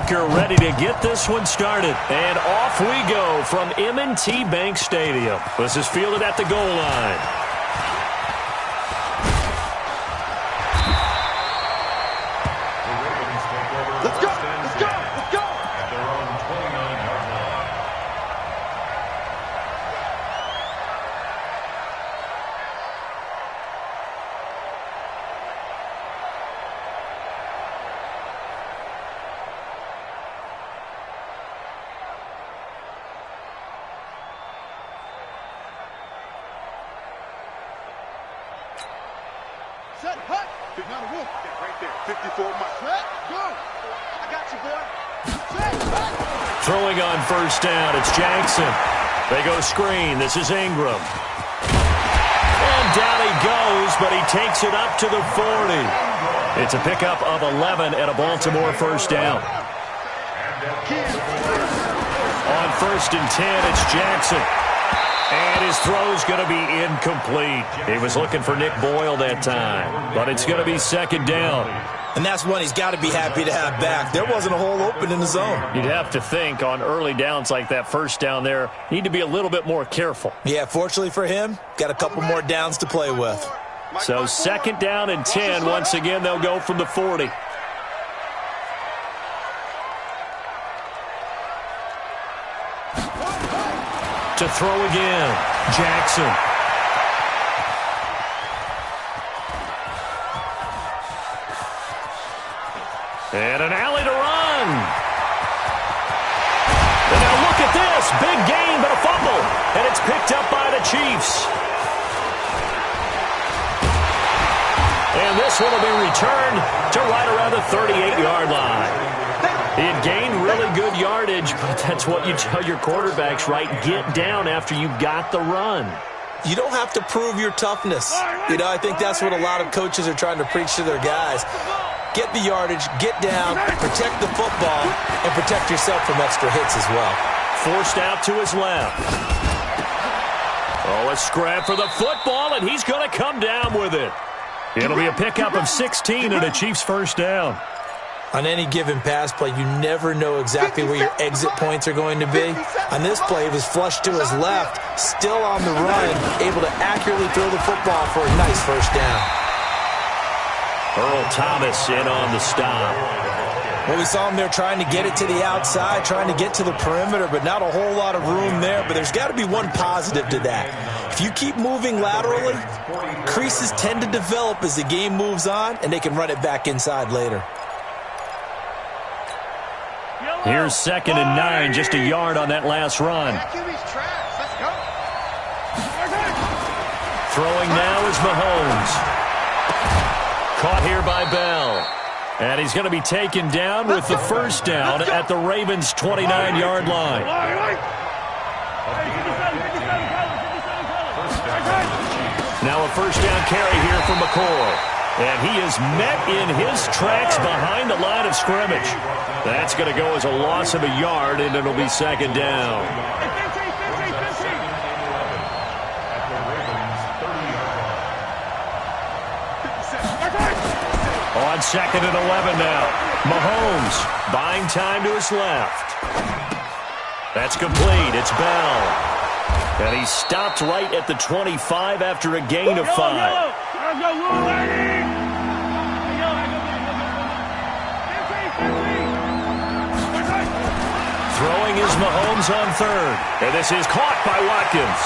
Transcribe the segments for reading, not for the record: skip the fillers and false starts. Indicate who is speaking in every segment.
Speaker 1: Bunker ready to get this one started. And off we go from M&T Bank Stadium. This is fielded at the goal line.
Speaker 2: Let's go! Let's go! Let's go!
Speaker 3: At their own 29-yard line.
Speaker 2: Set, hut! Now the wolf. Right there. 54 miles. Set, go! I got you, boy. Set, hut!
Speaker 1: Throwing on first down, it's Jackson. They go screen. This is Ingram. And down he goes, but he takes it up to the 40. It's a pickup of 11 and a Baltimore first down. On first and 10, it's Jackson. And his throw's going to be incomplete. He was looking for Nick Boyle that time, but it's going to be second down.
Speaker 4: And that's one he's got to be happy to have back. There wasn't a hole open in the zone.
Speaker 1: You'd have to think on early downs like that first down there, need to be a little bit more careful.
Speaker 4: Yeah, fortunately for him, got a couple more downs to play with.
Speaker 1: So second down and 10. Once again, they'll go from the 40. To throw again, Jackson. And an alley to run. And now look at this. Big gain, but a fumble. And it's picked up by the Chiefs. And this one will be returned to right around the 38-yard line. He had gained really good yardage, but that's what you tell your quarterbacks, right? Get down after you got the run.
Speaker 4: You don't have to prove your toughness. I think that's what a lot of coaches are trying to preach to their guys. Get the yardage, get down, protect the football, and protect yourself from extra hits as well.
Speaker 1: Forced out to his left. Oh, a scrap for the football, and he's going to come down with it. It'll be a pickup of 16 and a Chiefs first down.
Speaker 4: On any given pass play, you never know exactly where your exit points are going to be. On this play, it was flushed to his left, still on the run, able to accurately throw the football for a nice first down.
Speaker 1: Earl Thomas in on the stop.
Speaker 4: Well, we saw him there trying to get it to the outside, trying to get to the perimeter, but not a whole lot of room there. But there's got to be one positive to that. If you keep moving laterally, creases tend to develop as the game moves on, and they can run it back inside later.
Speaker 1: Here's second and 9, just a yard on that last run. Throwing now is Mahomes. Caught here by Bell. And he's going to be taken down with the first down at the Ravens' 29-yard line. Now a first down carry here for McCoy. And he is met in his tracks behind the line of scrimmage. That's going to go as a loss of a yard, and it'll be second down. On second and 11 now. Mahomes buying time to his left. That's complete. It's Bell. And he stopped right at the 25 after a gain of 5. Throwing is Mahomes on third. And this is caught by Watkins.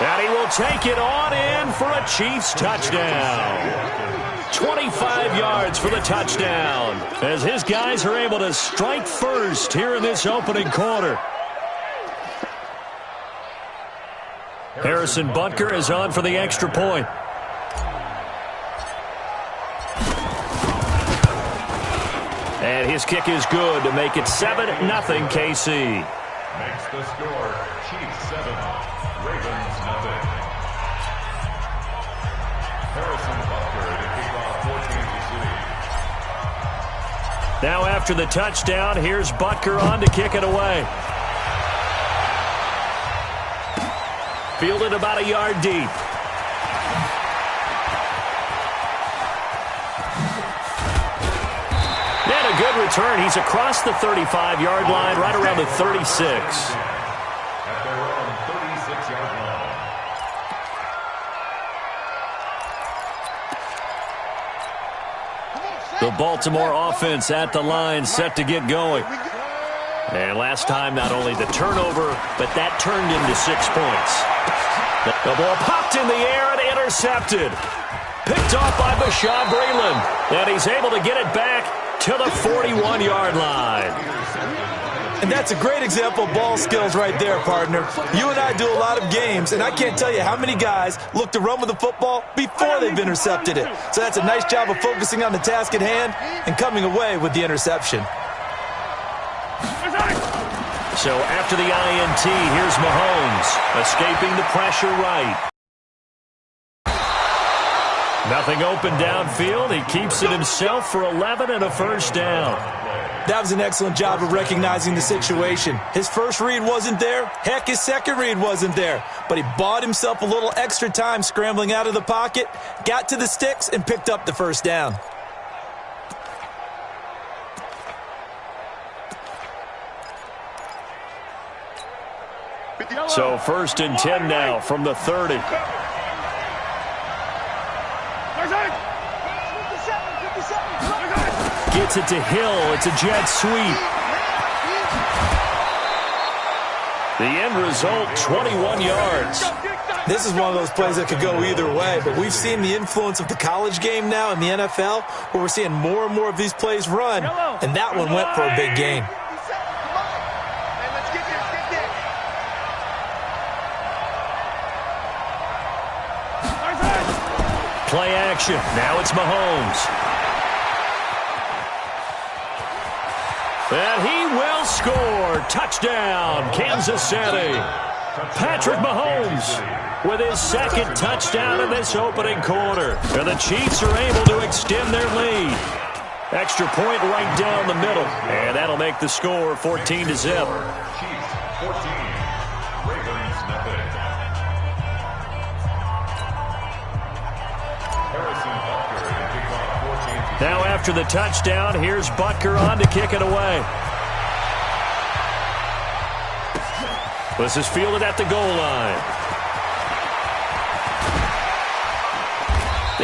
Speaker 1: And he will take it on in for a Chiefs touchdown. 25 yards for the touchdown as his guys are able to strike first here in this opening quarter. Harrison Butker is on for the extra point. And his kick is good to make it 7-0 KC.
Speaker 3: Makes the score Chiefs 7, Ravens 0. Harrison Butker to kick off for Kansas City.
Speaker 1: Now after the touchdown, here's Butker on to kick it away. Fielded about a yard deep. And And a good return. He's across the 35-yard line, right around the 36.
Speaker 3: At their own 36-yard line.
Speaker 1: The Baltimore offense at the line, set to get going. And last time, not only the turnover, but that turned into 6 points. The ball popped in the air and intercepted. Picked off by Bashaud Breeland. And he's able to get it back to the 41-yard line.
Speaker 4: And that's a great example of ball skills right there, partner. You and I do a lot of games, and I can't tell you how many guys look to run with the football before they've intercepted it. So that's a nice job of focusing on the task at hand and coming away with the interception.
Speaker 1: So after the INT, here's Mahomes, escaping the pressure right. Nothing open downfield. He keeps it himself for 11 and a first down.
Speaker 4: That was an excellent job of recognizing the situation. His first read wasn't there. Heck, his second read wasn't there. But he bought himself a little extra time scrambling out of the pocket, got to the sticks, and picked up the first down.
Speaker 1: So 1st and 10 now from the 30. Gets it to Hill. It's a jet sweep. The end result, 21 yards.
Speaker 4: This is one of those plays that could go either way, but we've seen the influence of the college game now in the NFL, where we're seeing more and more of these plays run, and that one went for a big gain.
Speaker 1: Play action. Now it's Mahomes. And he will score. Touchdown, Kansas City. Patrick Mahomes with his second touchdown in this opening quarter. And the Chiefs are able to extend their lead. Extra point right down the middle. And that'll make the score 14-0.
Speaker 3: Chiefs 14, Ravens nothing. Harrison Butker to kick off 14.
Speaker 1: Now after the touchdown, here's Butker on to kick it away. This is fielded at the goal line.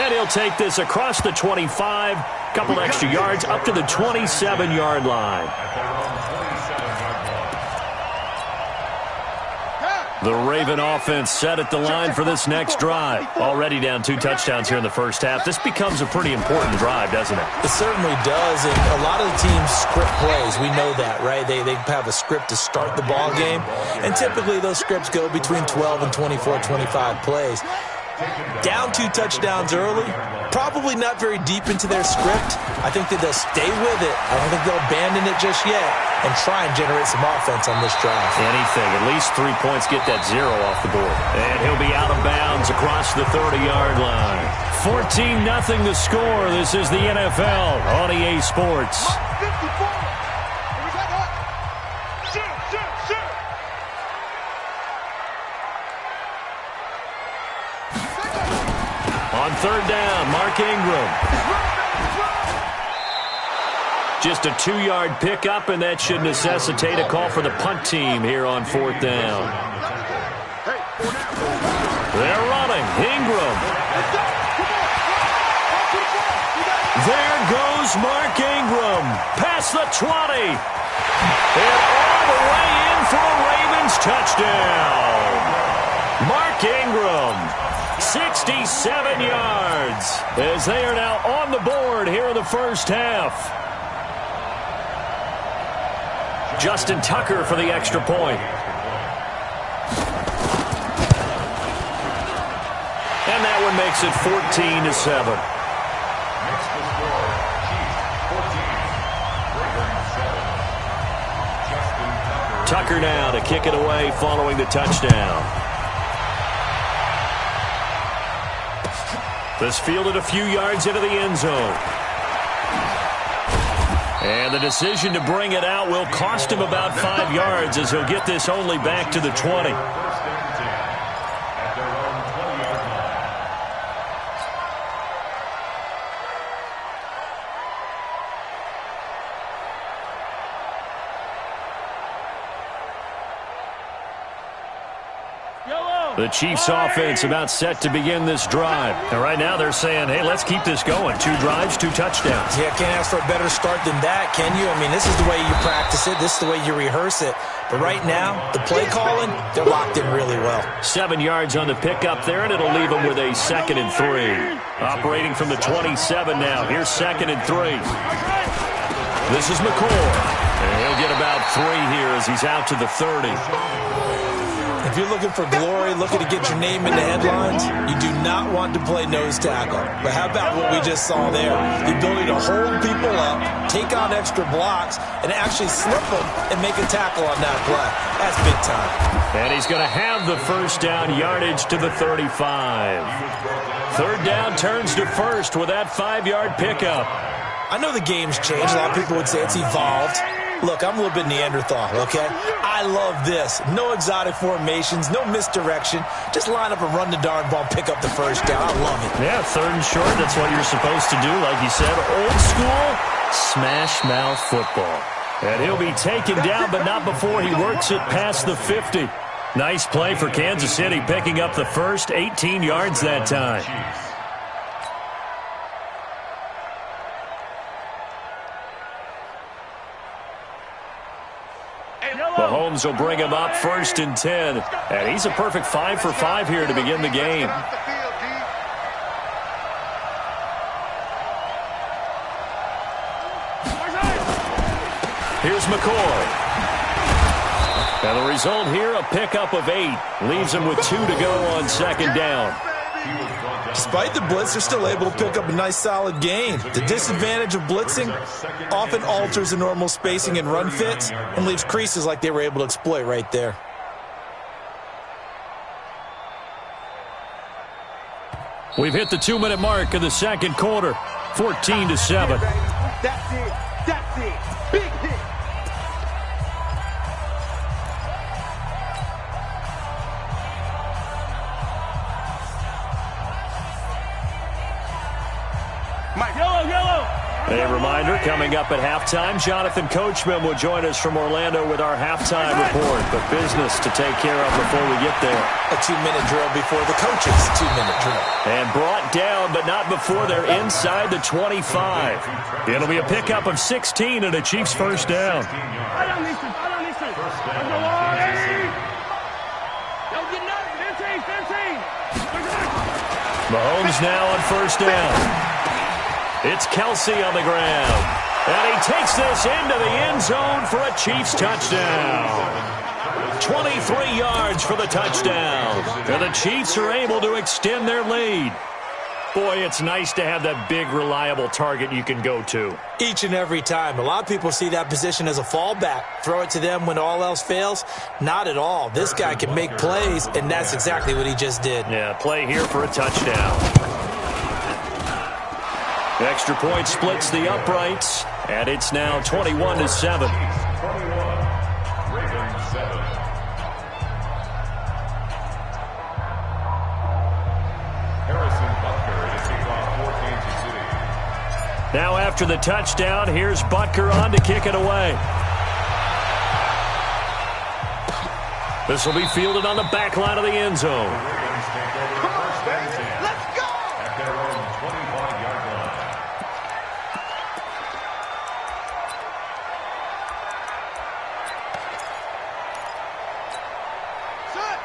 Speaker 1: And he'll take this across the 25, couple extra yards up to the 27-yard line. The Raven offense set at the line for this next drive. Already down 2 touchdowns here in the first half. This becomes a pretty important drive, doesn't it?
Speaker 4: It certainly does, and a lot of the teams script plays. We know that, right? They have a script to start the ball game, and typically those scripts go between 12 and 24, 25 plays. Down 2 touchdowns early, probably not very deep into their script. I think that they'll stay with it. I don't think they'll abandon it just yet and try and generate some offense on this drive.
Speaker 1: Anything. At least 3 points, get that 0 off the board. And he'll be out of bounds across the 30-yard line. 14-0 the score. This is the NFL on EA Sports. On 3rd down, Mark Ingram. Just a 2-yard pickup, and that should necessitate a call for the punt team here on 4th down. They're running. Ingram. There goes Mark Ingram. Past the 20. And all the way in for a Ravens touchdown. Mark Ingram. 67 yards as they are now on the board here in the first half. Justin Tucker for the extra point. And that one makes it 14-7. Tucker now to kick it away following the touchdown. This fielded a few yards into the end zone. And the decision to bring it out will cost him about 5 yards as he'll get this only back to the 20. The Chiefs offense about set to begin this drive. And right now they're saying, hey, let's keep this going. 2 drives, 2 touchdowns.
Speaker 4: Yeah, can't ask for a better start than that, can you? I mean, this is the way you practice it. This is the way you rehearse it. But right now, the play calling, they're locked in really well.
Speaker 1: 7 yards on the pickup there, and it'll leave them with a 2nd and 3. Operating from the 27 now. Here's 2nd and 3. This is McCord. And he'll get about 3 here as he's out to the 30.
Speaker 4: If you're looking for glory, looking to get your name in the headlines, you do not want to play nose tackle. But how about what we just saw there? The ability to hold people up, take on extra blocks, and actually slip them and make a tackle on that play. That's big time.
Speaker 1: And he's going to have the first down, yardage to the 35. 3rd down turns to 1st with that 5-yard pickup.
Speaker 4: I know the game's changed. A lot of people would say it's evolved. Look, I'm a little bit Neanderthal, okay? I love this. No exotic formations, no misdirection. Just line up and run the darn ball, pick up the first down. I love it.
Speaker 1: Yeah, 3rd and short, that's what you're supposed to do. Like you said, old school, smash mouth football. And he'll be taken down, but not before he works it past the 50. Nice play for Kansas City, picking up the first, 18 yards that time. Mahomes will bring him up 1st and 10. And he's a perfect 5 for 5 here to begin the game. Here's McCoy. And the result here, a pickup of 8. Leaves him with 2 to go on 2nd down.
Speaker 4: Despite the blitz, they're still able to pick up a nice, solid gain. The disadvantage of blitzing often alters the normal spacing and run fits and leaves creases like they were able to exploit right there.
Speaker 1: We've hit the 2-minute mark of the 2nd quarter. 14-7.
Speaker 2: That's it. That's it. Big hit.
Speaker 1: A reminder, coming up at halftime, Jonathan Coachman will join us from Orlando with our halftime report. But business to take care of before we get there.
Speaker 4: A 2-minute drill before the coach's 2-minute drill.
Speaker 1: And brought down, but not before they're inside the 25. It'll be a pickup of 16 and a Chiefs first down. Mahomes now on first down. It's Kelsey on the ground. And he takes this into the end zone for a Chiefs touchdown. 23 yards for the touchdown. And the Chiefs are able to extend their lead. Boy, it's nice to have that big, reliable target you can go to.
Speaker 4: Each and every time. A lot of people see that position as a fallback. Throw it to them when all else fails. Not at all. This guy can make plays, and that's exactly what he just did.
Speaker 1: Yeah, play here for a touchdown. Extra point splits the uprights, and it's now 21-7. Now after the touchdown, here's Butker on to kick it away. This will be fielded on the back line of the end zone.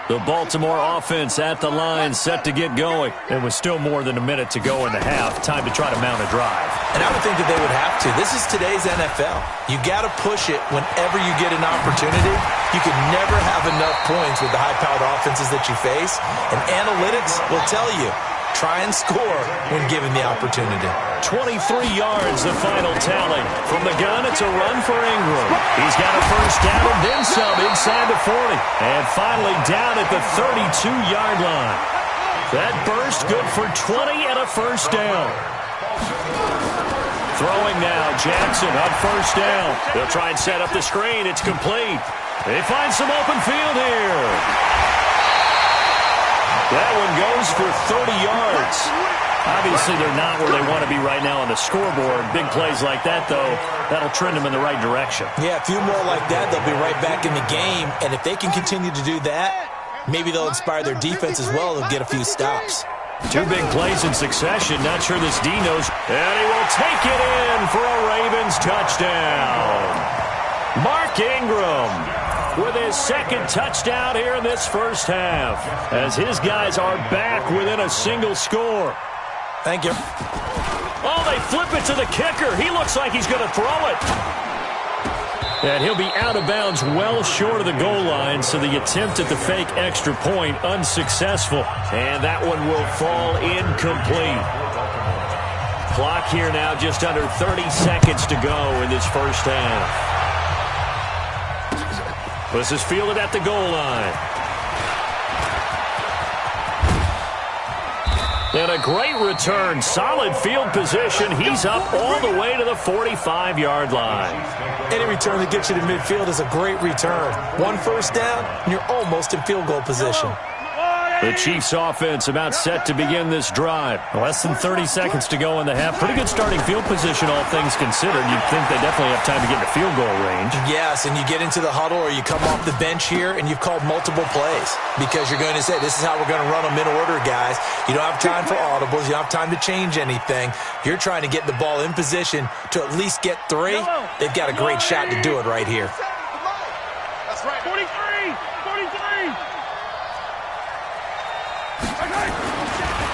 Speaker 1: The Baltimore offense at the line, set to get going. And with still more than a minute to go in the half, time to try to mount a drive.
Speaker 4: And I would think that they would have to. This is today's NFL. You got to push it whenever you get an opportunity. You can never have enough points with the high-powered offenses that you face. And analytics will tell you, try and score when given the opportunity.
Speaker 1: 23 yards, the final tally. From the gun, it's a run for Ingram. He's got a first down and then some inside the 40. And finally down at the 32-yard line. That burst good for 20 and a first down. Throwing now, Jackson on first down. They'll try and set up the screen. It's complete. They find some open field here. That one goes for 30 yards. Obviously, they're not where they want to be right now on the scoreboard. Big plays like that, though, that'll trend them in the right direction.
Speaker 4: Yeah, a few more like that, they'll be right back in the game. And if they can continue to do that, Maybe they'll inspire their defense as well and get a few stops.
Speaker 1: Two big plays in succession. Not sure this D knows. And he will take it in for a Ravens touchdown. Mark Ingram with his second touchdown here in this first half, as his guys are back within a single score.
Speaker 4: Thank you.
Speaker 1: Oh, they flip it to the kicker. He looks like he's going to throw it. And he'll be out of bounds well short of the goal line, so the attempt at the fake extra point unsuccessful. And that one will fall incomplete. Clock here now just under 30 seconds to go in this first half. This is fielded at the goal line. And a great return. Solid field position. He's up all the way to the 45-yard line.
Speaker 4: Any return that gets you to midfield is a great return. One first down, and you're almost in field goal position.
Speaker 1: The Chiefs offense about set to begin this drive. Less than 30 seconds to go in the half. Pretty good starting field position, all things considered. You'd think they definitely have time to get into field goal range.
Speaker 4: Yes, and you get into the huddle or you come off the bench here and you've called multiple plays because you're going to say, this is how we're going to run them in order, guys. You don't have time for audibles. You don't have time to change anything. You're trying to get the ball in position to at least get 3. They've got a great shot to do it right here.
Speaker 2: That's right. 43! 43!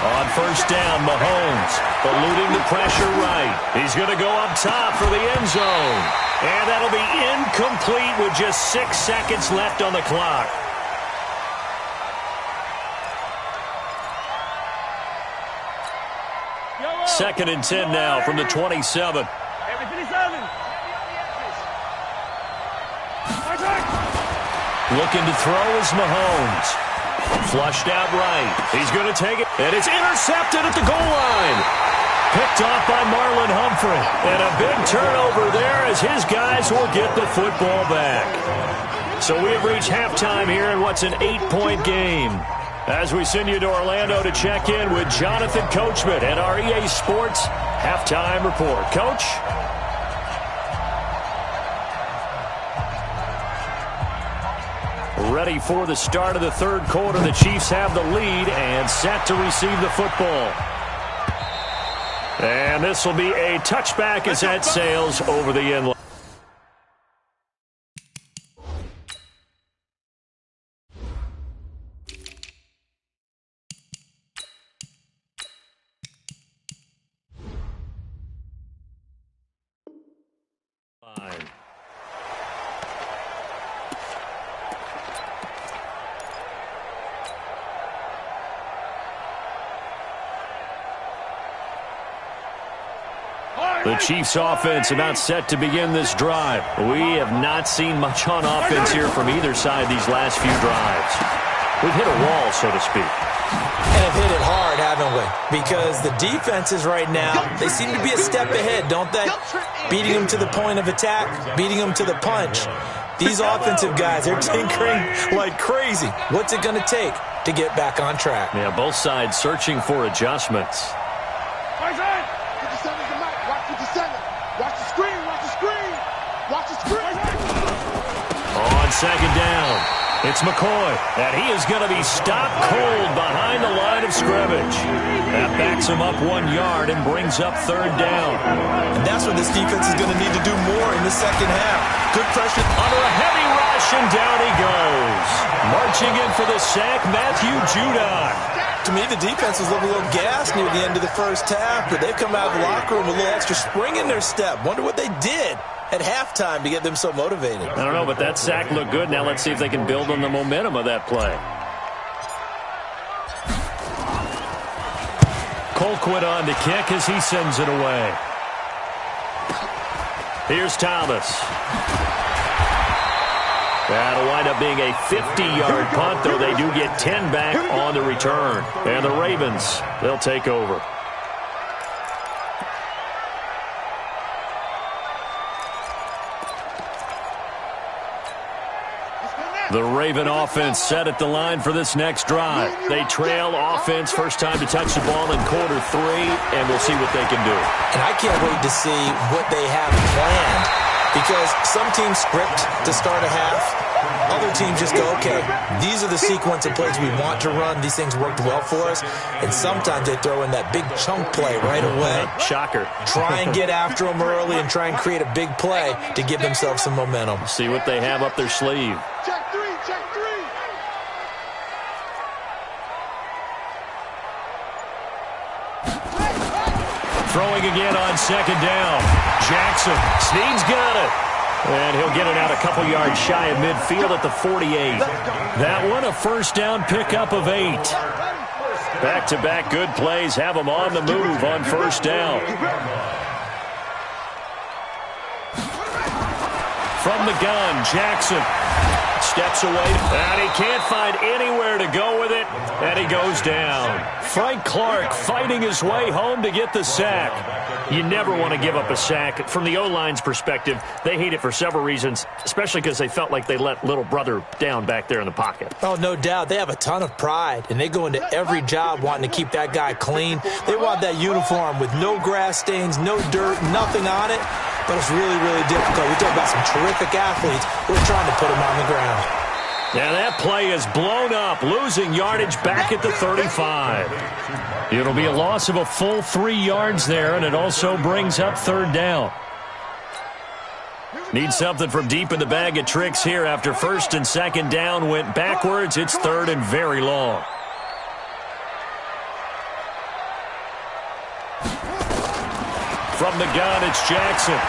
Speaker 1: On first down, Mahomes eluding the pressure right. He's going to go up top for the end zone. And that'll be incomplete with just 6 seconds left on the clock. Second and 10 now from the 27. Looking to throw is Mahomes. Flushed out right. He's going to take it. And it's intercepted at the goal line. Picked off by Marlon Humphrey. And a big turnover there as his guys will get the football back. So we have reached halftime here in what's an 8-point game. As we send you to Orlando to check in with Jonathan Coachman and our EA Sports halftime report. Coach? Ready for the start of the third quarter. The Chiefs have the lead and set to receive the football. And this will be a touchback as that sails over the end line. The Chiefs offense about set to begin this drive. We have not seen much on offense here from either side these last few drives. We've hit a wall, so to speak.
Speaker 4: And have hit it hard, haven't we? Because the defenses right now, they seem to be a step ahead, don't they? Beating them to the point of attack, beating them to the punch. These offensive guys, they're tinkering like crazy. What's it going to take to get back on track?
Speaker 1: Yeah, both sides searching for adjustments. On second down, it's McCoy, and he is going to be stopped cold behind the line of scrimmage. That backs him up 1 yard and brings up third down.
Speaker 4: And that's what this defense is going to need to do more in the second half. Good pressure.
Speaker 1: Under a heavy rush, and down he goes. Marching in for the sack, Matthew Judon.
Speaker 4: To me, the defense was a little gassed near the end of the first half, but they've come out of the locker room with a little extra spring in their step. Wonder what they did at halftime to get them so motivated.
Speaker 1: I don't know, but that sack looked good. Now let's see if they can build on the momentum of that play. Colquitt on to kick as he sends it away. Here's Thomas. That'll wind up being a 50-yard punt, though they do get 10 back on the return. And the Ravens, they'll take over. The Raven offense set at the line for this next drive. They trail offense, first time to touch the ball in quarter 3, and we'll see what they can do.
Speaker 4: And I can't wait to see what they have planned because some teams script to start a half. Other teams just go, okay, these are the sequence of plays we want to run. These things worked well for us. And sometimes they throw in that big chunk play right away.
Speaker 1: Shocker.
Speaker 4: Try and get after them early and try and create a big play to give themselves some momentum.
Speaker 1: See what they have up their sleeve.
Speaker 2: Check three, check three.
Speaker 1: Throwing again on second down. Jackson. Snead's got it. And he'll get it out a couple yards shy of midfield at the 48. That one, a first down pickup of 8. Back-to-back good plays have them on the move on first down. From the gun, Jackson steps away, and he can't find anywhere to go with it, and he goes down. Frank Clark fighting his way home to get the sack. You never want to give up a sack. From the O-line's perspective, they hate it for several reasons, especially because they felt like they let little brother down back there in the pocket.
Speaker 4: Oh, no doubt. They have a ton of pride, and they go into every job wanting to keep that guy clean. They want that uniform with no grass stains, no dirt, nothing on it. But it's really, really difficult. We talk about some terrific athletes who are trying to put him on the ground.
Speaker 1: Now that play is blown up, losing yardage back at the 35. It'll be a loss of a full 3 yards there, and it also brings up third down. Need something from deep in the bag of tricks here after first and second down went backwards. It's third and very long. From the gun, it's Jackson.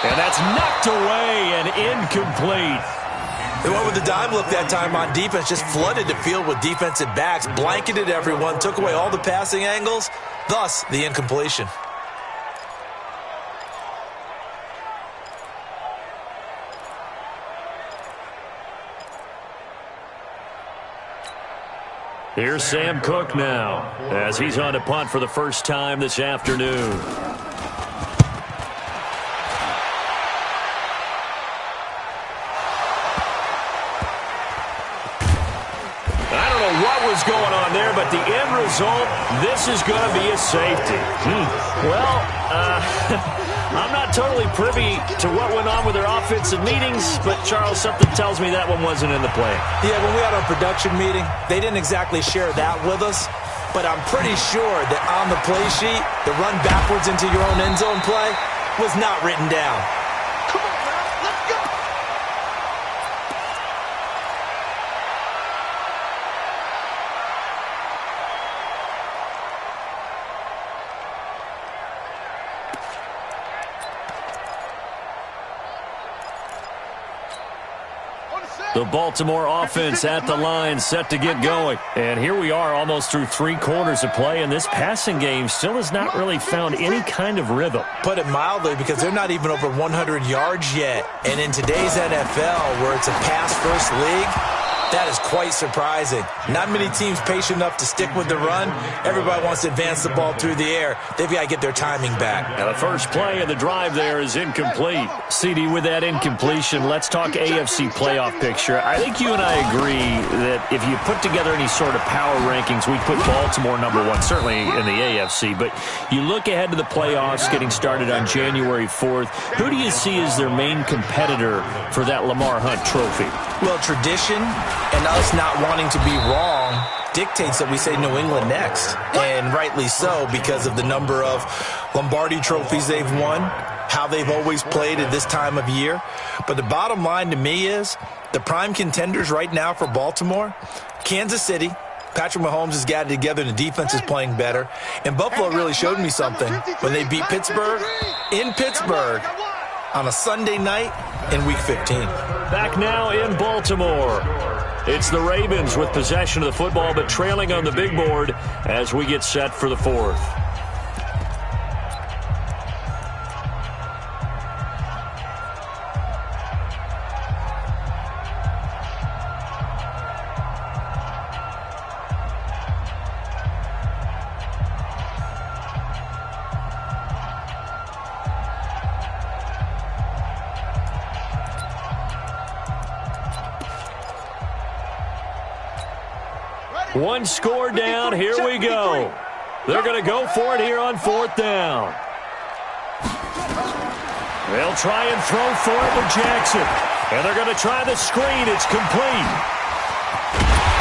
Speaker 1: And that's knocked away and incomplete.
Speaker 4: They went with the dime look that time on defense, just flooded the field with defensive backs, blanketed everyone, took away all the passing angles, thus the incompletion.
Speaker 1: Here's Sam Cook now, as he's on to punt for the first time this afternoon. I don't know what was going on there, but the end result, this is going to be a safety. Well, I'm not totally privy to what went on with their offensive meetings, but, Charles, something tells me that one wasn't in the plan.
Speaker 4: Yeah, when we had our production meeting, they didn't exactly share that with us, but I'm pretty sure that on the play sheet, the run backwards into your own end zone play was not written down.
Speaker 2: Come on, man. Let's go.
Speaker 1: The Baltimore offense at the line, set to get going. And here we are almost through 3 quarters of play, and this passing game still has not really found any kind of rhythm.
Speaker 4: Put it mildly, because they're not even over 100 yards yet. And in today's NFL, where it's a pass-first league, that is quite surprising. Not many teams patient enough to stick with the run. Everybody wants to advance the ball through the air. They've got to get their timing back.
Speaker 1: Now the first play of the drive there is incomplete. CD, with that incompletion, let's talk AFC playoff picture. I think you and I agree that if you put together any sort of power rankings, we'd put Baltimore number 1, certainly in the AFC. But you look ahead to the playoffs getting started on January 4th. Who do you see as their main competitor for that Lamar Hunt trophy?
Speaker 4: Well, tradition and us not wanting to be wrong dictates that we say New England next. And rightly so, because of the number of Lombardi trophies they've won, how they've always played at this time of year. But the bottom line to me is the prime contenders right now for Baltimore, Kansas City. Patrick Mahomes has got it together and the defense is playing better. And Buffalo really showed me something when they beat Pittsburgh in Pittsburgh on a Sunday night in Week 15.
Speaker 1: Back now in Baltimore. It's the Ravens with possession of the football, but trailing on the big board as we get set for the 4th. One score down. Here we go. They're going to go for it here on 4th down. They'll try and throw for it with Jackson. And they're going to try the screen. It's complete.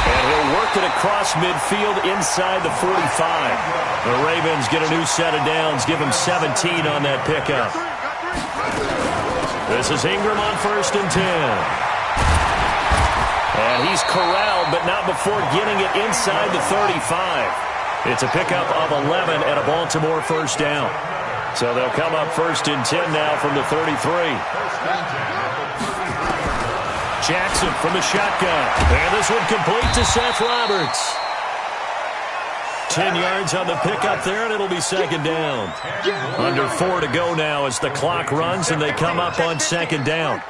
Speaker 1: And he'll work it across midfield inside the 45. The Ravens get a new set of downs. Give him 17 on that pickup. This is Ingram on 1st and 10. And he's corralled, but not before getting it inside the 35. It's a pickup of 11 and a Baltimore first down. So they'll come up 1st and 10 now from the 33. Jackson from the shotgun. And this one complete to Seth Roberts. 10 yards on the pickup there, and it'll be 2nd down. Under 4 to go now as the clock runs, and they come up on 2nd down.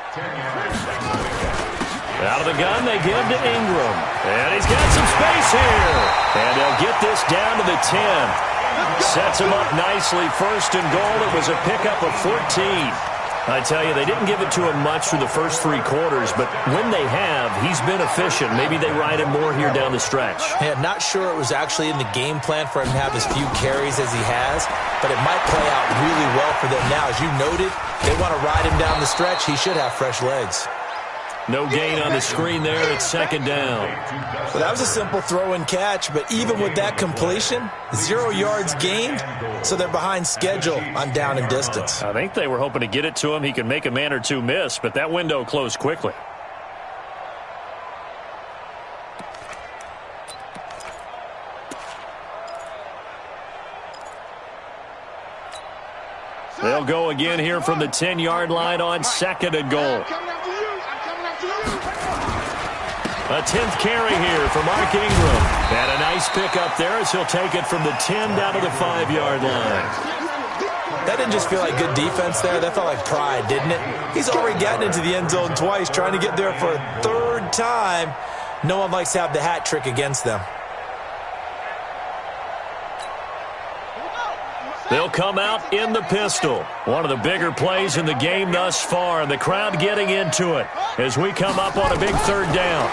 Speaker 1: Out of the gun, they give to Ingram. And he's got some space here. And they'll get this down to the 10. Sets him up nicely. 1st and goal. It was a pickup of 14. I tell you, they didn't give it to him much through the first 3 quarters, but when they have, he's been efficient. Maybe they ride him more here down the stretch.
Speaker 4: Yeah, not sure it was actually in the game plan for him to have as few carries as he has, but it might play out really well for them now. As you noted, they want to ride him down the stretch. He should have fresh legs.
Speaker 1: No gain on the screen there. It's 2nd down.
Speaker 4: Well, that was a simple throw and catch, but even with that completion, 0 yards gained, so they're behind schedule on down and distance.
Speaker 1: I think they were hoping to get it to him. He could make a man or two miss, but that window closed quickly. They'll go again here from the 10-yard line on 2nd and goal. A 10th carry here for Mark Ingram. And a nice pickup there as he'll take it from the 10 down to the 5-yard line.
Speaker 4: That didn't just feel like good defense there. That felt like pride, didn't it? He's already gotten into the end zone twice, trying to get there for a 3rd time. No one likes to have the hat trick against them.
Speaker 1: They'll come out in the pistol. One of the bigger plays in the game thus far, and the crowd getting into it as we come up on a big 3rd down.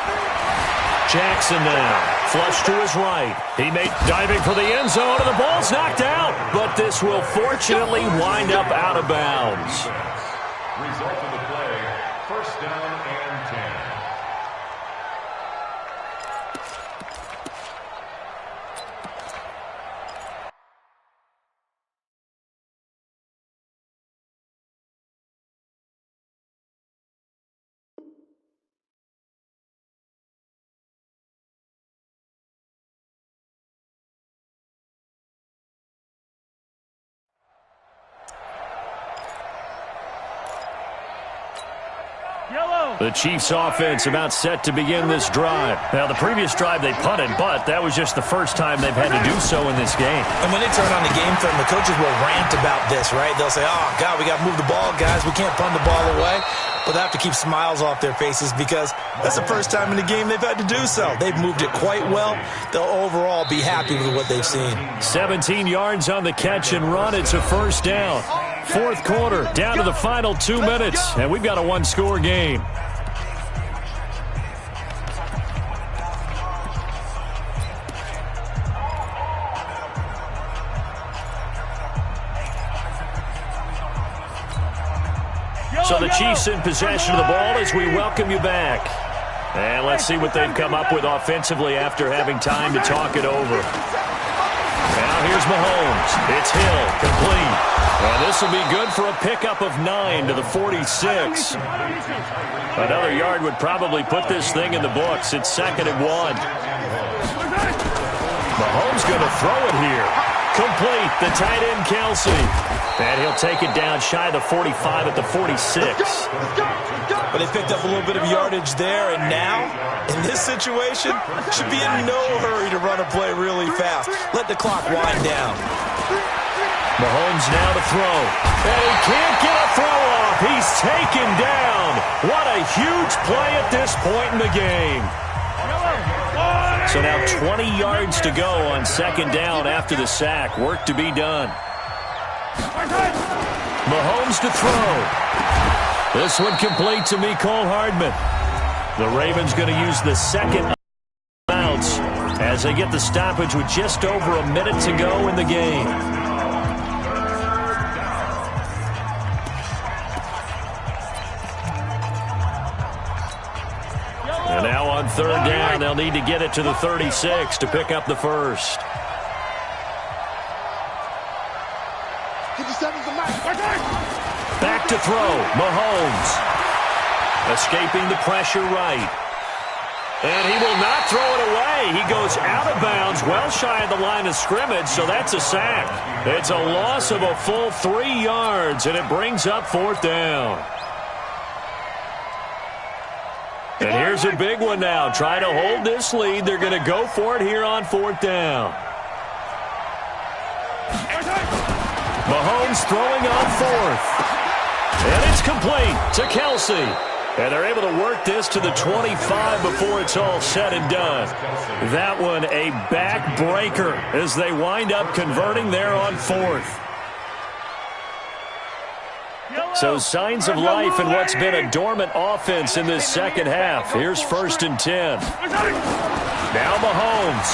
Speaker 1: Jackson now, flush to his right. He may diving for the end zone, and the ball's knocked out. But this will fortunately wind up out of bounds.
Speaker 3: Result of the play, 1st down and 10.
Speaker 1: The Chiefs offense about set to begin this drive. Now, the previous drive they punted, but that was just the first time they've had to do so in this game.
Speaker 4: And when they turn on the game film, the coaches will rant about this, right? They'll say, oh, God, we got to move the ball, guys. We can't punt the ball away. But they have to keep smiles off their faces because that's the first time in the game they've had to do so. They've moved it quite well. They'll overall be happy with what they've seen.
Speaker 1: 17 yards on the catch and run. It's a 1st down. 4th quarter, down to the final 2 minutes, and we've got a 1-score game. So the Chiefs in possession of the ball as we welcome you back. And let's see what they've come up with offensively after having time to talk it over. Now here's Mahomes. It's Hill, complete. And this will be good for a pickup of 9 to the 46. Another yard would probably put this thing in the books. It's 2nd and 1. Mahomes going to throw it here. Complete, the tight end Kelsey. And he'll take it down shy of the 45 at the 46.
Speaker 4: But they picked up a little bit of yardage there, and now, in this situation, should be in no hurry to run a play really fast. Let the clock wind down.
Speaker 1: Mahomes now to throw. And he can't get a throw off. He's taken down. What a huge play at this point in the game. So now 20 yards to go on 2nd down after the sack. Work to be done. Mahomes to throw. This one complete to Mecole Hardman. The Ravens going to use the 2nd bounce as they get the stoppage with just over a minute to go in the game. on third down. They'll need to get it to the 36 to pick up the first.
Speaker 2: 57's the match.
Speaker 1: Back to throw. Mahomes. Escaping the pressure right. And he will not throw it away. He goes out of bounds, well shy of the line of scrimmage, so that's a sack. It's a loss of a full 3 yards, and it brings up fourth down. And here's a big one now. Trying to hold this lead. They're going to go for it here on fourth down. Mahomes throwing on fourth. And it's complete to Kelsey. And they're able to work this to the 25 before it's all said and done. That one a backbreaker as they wind up converting there on fourth. So signs of life in what's been a dormant offense in this second half. Here's 1st and 10. Now Mahomes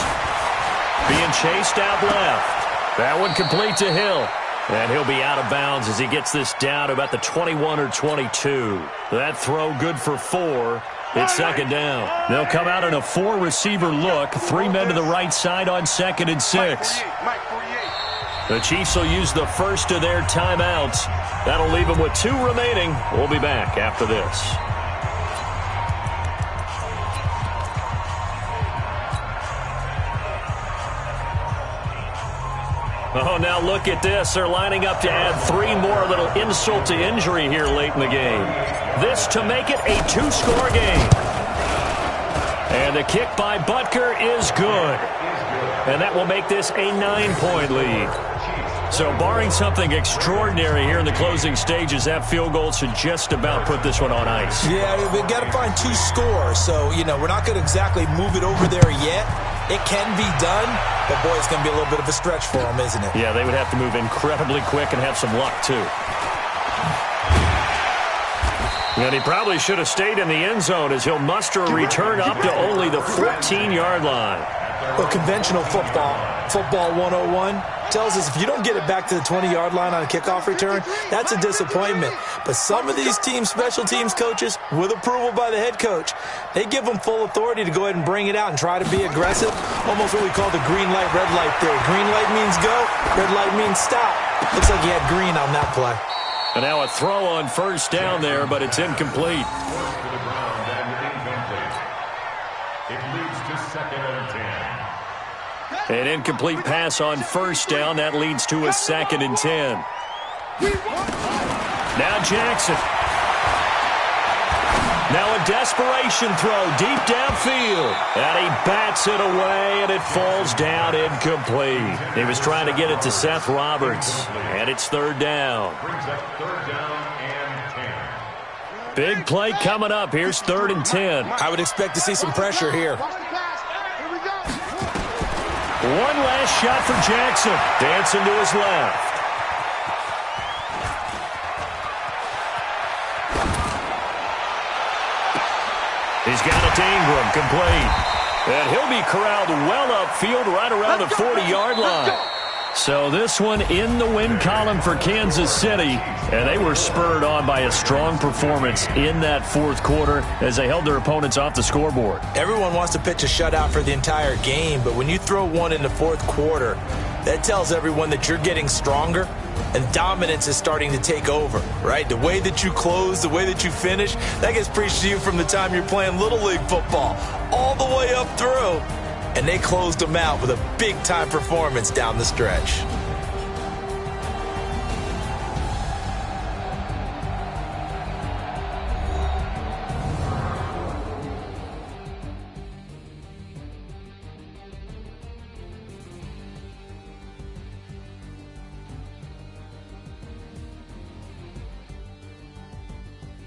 Speaker 1: being chased out left. That one complete to Hill. And he'll be out of bounds as he gets this down to about the 21 or 22. That throw good for 4. It's second down. They'll come out in a 4-receiver look. 3 men to the right side on 2nd and 6. The Chiefs will use the first of their timeouts. That'll leave them with 2 remaining. We'll be back after this. Oh, now look at this. They're lining up to add 3 more, a little insult to injury here late in the game. This to make it a 2-score game. And the kick by Butker is good. And that will make this a 9-point lead. So barring something extraordinary here in the closing stages, that field goal should just about put this one on ice.
Speaker 4: Yeah, we've got to find 2 scores. So, we're not going to exactly move it over there yet. It can be done, but, boy, it's going to be a little bit of a stretch for them, isn't it?
Speaker 1: Yeah, they would have to move incredibly quick and have some luck, too. And he probably should have stayed in the end zone as he'll muster a return up to only the 14-yard line.
Speaker 4: Well, conventional football 101, tells us if you don't get it back to the 20-yard line on a kickoff return, that's a disappointment. But some of these special teams coaches, with approval by the head coach, they give them full authority to go ahead and bring it out and try to be aggressive. Almost what we call the green light, red light theory. Green light means go, red light means stop. Looks like he had green on that play.
Speaker 1: And now a throw on first down there, but it's incomplete. An incomplete pass on first down. That leads to a 2nd and 10. Now Jackson. Now a desperation throw deep downfield. And he bats it away, and it falls down incomplete. He was trying to get it to Seth Roberts. And it's 3rd down. Big play coming up. Here's 3rd and 10.
Speaker 4: I would expect to see some pressure here.
Speaker 1: One last shot for Jackson. Dancing to his left. He's got it to Ingram, complete. And he'll be corralled well upfield right around the 40-yard line. So this one in the win column for Kansas City. And they were spurred on by a strong performance in that 4th quarter as they held their opponents off the scoreboard.
Speaker 4: Everyone wants to pitch a shutout for the entire game, but when you throw one in the 4th quarter, that tells everyone that you're getting stronger and dominance is starting to take over, right? The way that you close, the way that you finish, that gets preached to you from the time you're playing Little League football all the way up through. And they closed them out with a big-time performance down the stretch.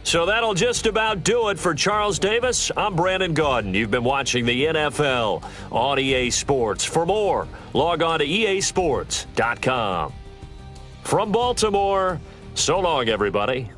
Speaker 1: So that'll just about do it for Charles Davis. I'm Brandon Gaudin. You've been watching the NFL on EA Sports. For more, log on to easports.com. From Baltimore, so long, everybody.